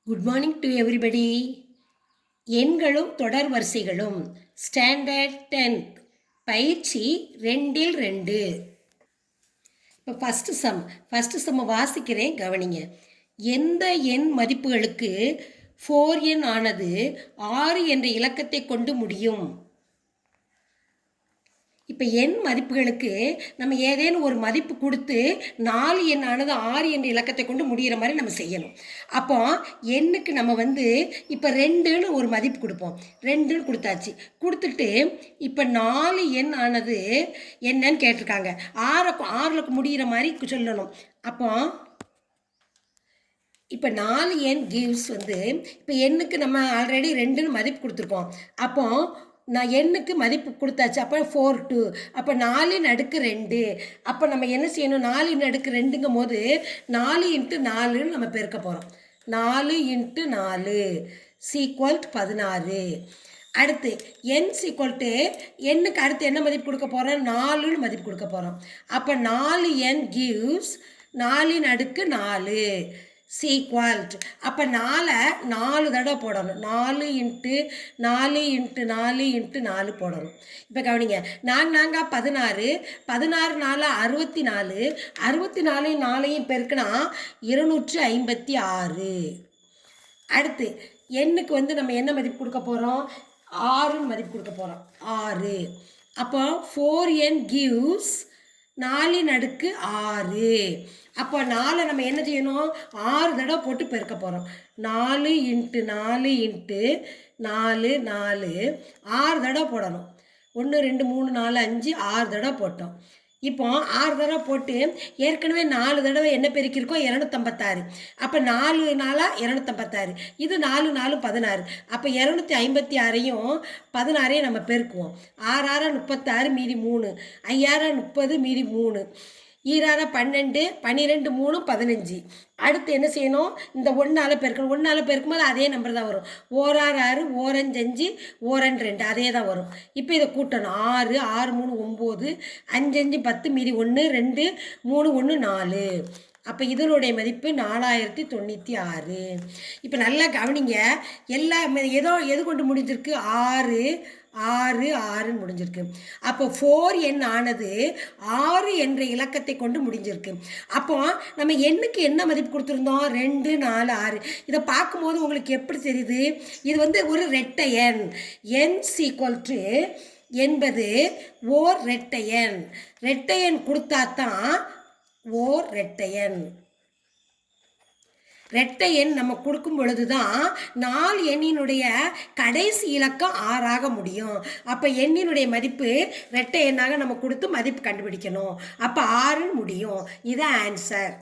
Good morning to everybody. எண்களும் தொடர் வரிசைகளும் standard 10th பயிற்சி 2 இப்போ ஃபஸ்ட்டு சம்மை வாசிக்கிறேன், கவனிங்க. எந்த எண் மதிப்புகளுக்கு 4n ஆனது 6 என்ற இலக்கத்தை கொண்டு முடியும்? இப்போ எண் மதிப்புகளுக்கு நம்ம ஏதேனும் ஒரு மதிப்பு கொடுத்து 4 எண்ணானது 6 என்ற இலக்கத்தை கொண்டு முடிகிற மாதிரி நம்ம செய்யணும். அப்போ எண்ணுக்கு நம்ம இப்போ 2ன்னு ஒரு மதிப்பு கொடுப்போம். 2ன்னு கொடுத்தாச்சு. கொடுத்துட்டு இப்போ 4 எண் ஆனது என்னன்னு கேட்டிருக்காங்க. 6ல் முடிகிற மாதிரி சொல்லணும். அப்போ இப்போ 4 எண் கிவ்ஸ் இப்போ எண்ணுக்கு நம்ம ஆல்ரெடி 2ன்னு மதிப்பு கொடுத்துருக்கோம். அப்போ நான் எண்ணுக்கு மதிப்பு கொடுத்தாச்சு. அப்போ 4 அப்போ 4/2. அப்போ நம்ம என்ன செய்யணும்? 4/2ங்கும் போது 4 × 4ன்னு நம்ம பெருக்க போகிறோம். 4 × 4 = 16. அடுத்து n எண்ணுக்கு அடுத்து என்ன மதிப்பு கொடுக்க போகிறோம்? 4ன்னு மதிப்பு கொடுக்க போகிறோம். அப்போ 4n gives 4/4 அப்போ 4 தடவை போடணும். 4 × 4 × 4 × 4 போடணும். இப்போ கவனிங்க, 4 16, 16 4 64, 64 4 பெருக்குனா 256. அடுத்து எண்ணுக்கு நம்ம என்ன மதிப்பு கொடுக்க போகிறோம்? 6ன்னு மதிப்பு கொடுக்க போகிறோம். 6. அப்போ 4n gives 4/6. அப்போ 4 நம்ம என்ன செய்யணும்? 6 தடவை போட்டு பெருக்க போகிறோம். 4 × 4 × 4 4 6 தடவை போடணும். 1 2 3 4 5 6 தடவை போட்டோம். இப்போ 6 தடவை போட்டு ஏற்கனவே 4 தடவை என்ன பெருக்கியிருக்கோம்? 256. அப்போ 4 4 256. இது 4 4 16. அப்போ 256ஐயும் 16ஐயும் நம்ம பெருக்குவோம். 6 6 36 மீதி 3, 5 6 30 மீதி 3, 2 12, 12 3 15. அடுத்து என்ன செய்யணும்? இந்த 1ஆல் பெருக்கணும். 1ஆல் பெருக்கும்போது அதே நம்பர் தான் வரும். 1 6 6, 1 5 5, 1 2 2 அதே தான் வரும். இப்போ இதை கூட்டணும். 6 6 3 9, 5 5 10 மீதி 1 2 3 1 4. அப்போ இதனுடைய மதிப்பு 4096. இப்போ நல்லா கவனிங்க. எது கொண்டு முடிஞ்சிருக்கு? 6 6 6ன்னு முடிஞ்சிருக்கு. அப்போ 4n ஆனது 6 என்ற இலக்கத்தை கொண்டு முடிஞ்சிருக்கு. அப்போ நம்ம எண்ணுக்கு என்ன மதிப்பு கொடுத்துருந்தோம்? 2 4 6. இதை பார்க்கும்போது உங்களுக்கு எப்படி தெரியுது? இது ஒரு ரெட்டை எண். n என்பது ஓர் ரெட்டை எண். ரெட்டை எண் கொடுத்தா தான் ஓர் ரெட்டை எண். ரெட்டை எண் நம்ம கொடுக்கும் பொழுது தான் 4 எண்ணினுடைய கடைசி இலக்கம் 6ஆக முடியும். அப்போ எண்ணினுடைய மதிப்பு ரெட்டை எண்ணாக நம்ம கொடுத்து மதிப்பு கண்டுபிடிக்கணும். அப்போ 6ன்னு முடியும். இது ஆன்சர்.